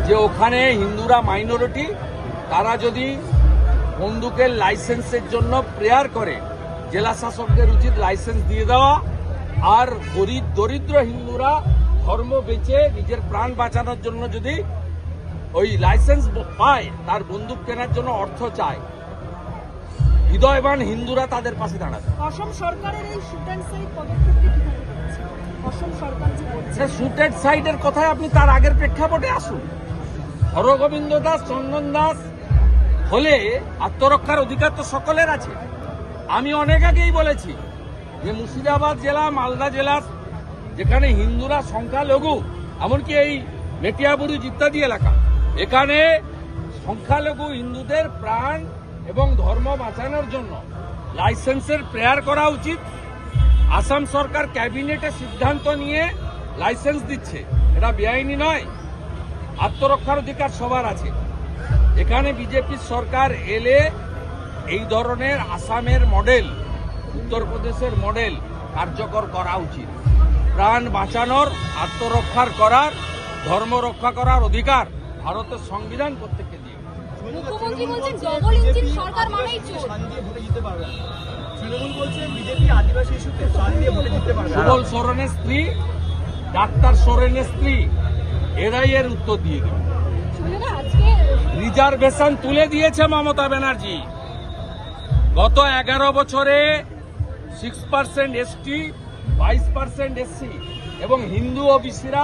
যে ওখানে হিন্দুরা মাইনরিটি, তারা যদি বন্দুকের লাইসেন্সের জন্য প্রেয়ার করে, জেলা শাসকদের উচিত লাইসেন্স দিয়ে দেওয়া। আর গরিব দরিদ্র হিন্দুরা ধর্ম বেচে নিজের প্রাণ বাঁচানোর জন্য যদি ওই লাইসেন্স পায়, তার বন্দুক কেনার জন্য অর্থ চায়, হৃদয়বান হিন্দুরা তাদের পাশে দাঁড়াবে। অসম সরকারের এই শুট অ্যান্ড সাইড পদক্ষেপটি কিভাবে দেখছেন? অসম সরকার যে বলছে শুট অ্যান্ড সাইডের কথায় আপনি তার আগের প্রেক্ষাপটে আসুন। হরগোবিন্দ দাস, চন্দন দাস হলে আত্মরক্ষার অধিকার তো সকলের আছে। আমি অনেক আগেই বলেছি যে মুর্শিদাবাদ জেলা, মালদা জেলা, যেখানে হিন্দুরা সংখ্যালঘু, এমনকি এই মেটিয়াবুরুজ ইত্যাদি এলাকা, এখানে সংখ্যালঘু হিন্দুদের প্রাণ এবং ধর্ম বাঁচানোর জন্য লাইসেন্সের প্রেয়ার করা উচিত। আসাম সরকার ক্যাবিনেটে সিদ্ধান্ত নিয়ে লাইসেন্স দিচ্ছে, এটা বেআইনি নয়। আত্মরক্ষার অধিকার সবার আছে। এখানে বিজেপির সরকার এলে এই ধরনের আসামের মডেল, উত্তরপ্রদেশের মডেল কার্যকর করা উচিত। প্রাণ বাঁচানোর, আত্মরক্ষার করার, ধর্ম রক্ষা করার অধিকার ভারতের সংবিধান প্রত্যেককে দিয়ে। মুখ্যমন্ত্রী বলছেন ডবল ইঞ্জিন সরকার মানেই চোর। তৃণমূল বলছে বিজেপি আদিবাসী ইস্যুতে সাল দিয়ে ভোটে জিততে পারবে। সুবল সোরেনের স্ত্রী, ডাক্তার সোরেনের স্ত্রী, এরাই এর উত্তর দিয়ে দেবে। রিজার্ভেশন তুলে দিয়েছে মমতা ব্যানার্জি। গত 11 বছরে 6% এসটি, 22% এসসি এবং হিন্দু ওবিসিরা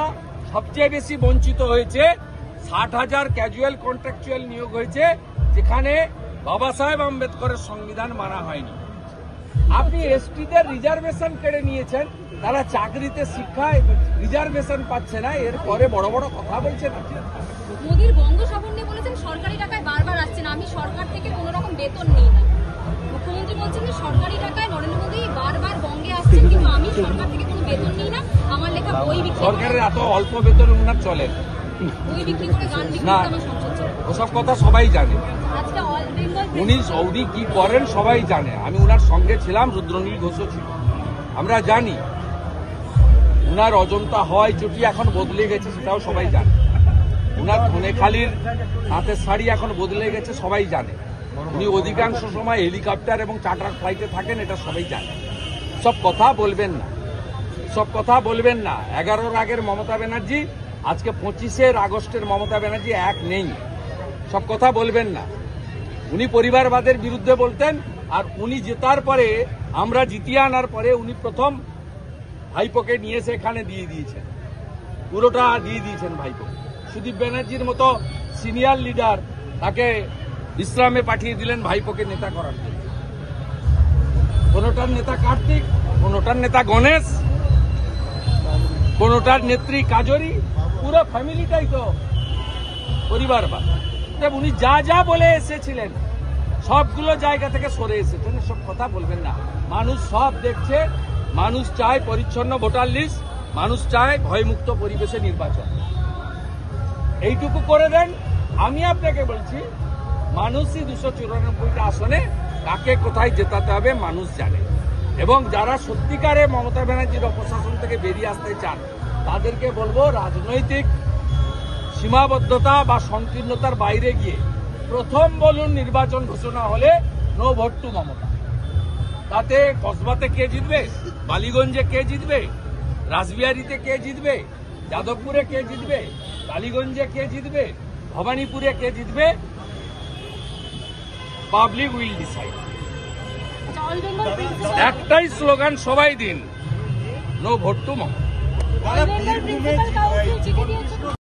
সবচেয়ে বেশি বঞ্চিত হয়েছে। 60,000 ক্যাজুয়াল কন্ট্রাকচুয়াল নিয়োগ হয়েছে, যেখানে বাবা সাহেব আম্বেদকরের সংবিধান মানা হয়নি। আপনি এসটিদের রিজার্ভেশন কেড়ে নিয়েছেন, তারা চাকরিতে, শিক্ষায় রিজার্ভেশন পাচ্ছে না, এরপরে বড় বড় কথা বলছেন। মোদির বঙ্গ সফর নিয়ে বলেছেন সরকারি টাকায় বারবার আসছেন, আমি সরকার থেকে কোনো রকম বেতন নিই না। মুখ্যমন্ত্রী বলছেন যে সরকারি টাকায় নরেন্দ্র মোদী বারবার বঙ্গে আসছেন, কিন্তু আমি সরকার থেকে কোনো বেতন নিই না, আমার লেখা বই বিক্রি, সরকারের এত অল্প বেতন উনার চলে, বই বিক্রি করে গান বিক্রি করে আমার সংসার চলে। ওসব কথা সবাই জানে। আজকে অল বেঙ্গল উনি সৌদি কি করেন সবাই জানে। আমি উনার সঙ্গে ছিলাম, রুদ্রনীল ঘোষও ছিল, আমরা জানি। উনার অজন্তা হয় চুটি এখন বদলে গেছে, সেটাও সবাই জানে। উনার ধনেখালির তাঁতের শাড়ি এখন বদলে গেছে, সবাই জানে। উনি অধিকাংশ সময় হেলিকপ্টার এবং চার্টার ফ্লাইটে থাকেন, এটা সবাই জানে। সব কথা বলবেন না, সব কথা বলবেন না। 11-র আগের মমতা ব্যানার্জি, আজকে 25 আগস্টের মমতা ব্যানার্জি এক নেই। সব কথা বলবেন না। উনি পরিবারবাদের বিরুদ্ধে বলতেন, আর উনি জেতার পরে, আমরা জিতিয়ে আনার পরে, উনি প্রথম ভাইপোকে নিয়ে এসে এখানে দিয়ে দিয়েছেন, পুরোটা দিয়ে দিয়েছেন ভাইপো। সুদীপ ব্যানার্জির মতো সিনিয়র লিডার, তাকে বিশ্রামে পাঠিয়ে দিলেন ভাইপোকে নেতা করার জন্য। কোনোটার নেতা কার্তিক, কোনোটার নেতা গণেশ, কোনোটার নেত্রী কাজরি, পুরো ফ্যামিলিটাই তো পরিবারবাদ। উনি যা যা বলে এসেছিলেন সবগুলো জায়গা থেকে সরে এসেছেন। সব কথা বলবেন না। মানুষ সব দেখছে। মানুষ চায় পরিচ্ছন্ন ভোটার লিস্ট, মানুষ চায় ভয়মুক্ত পরিবেশে নির্বাচন। এইটুকু করে দেন। আমি আপনাকে বলছি, মানুষই 294টা আসনে কাকে কোথায় জেতাতে হবে মানুষ জানে। এবং যারা সত্যিকারে মমতা ব্যানার্জির অপশাসন থেকে বেরিয়ে আসতে চান, তাদেরকে বলবো, রাজনৈতিক সীমাবদ্ধতা বা সংকীর্ণতার বাইরে গিয়ে প্রথম বলুন, নির্বাচন ঘোষণা হলে নো ভোট টু মমতা। তাতে কসবাতে কে জিতবে, বালিগঞ্জে কে জিতবে, রাসবিহারীতে কে জিতবে, যাদবপুরে কে জিতবে, টালিগঞ্জে কে জিতবে, ভবানীপুরে কে জিতবে, পাবলিক উইল ডিসাইড। একটাই স্লোগান সবাই দিন, নো ভোট টু মমতা।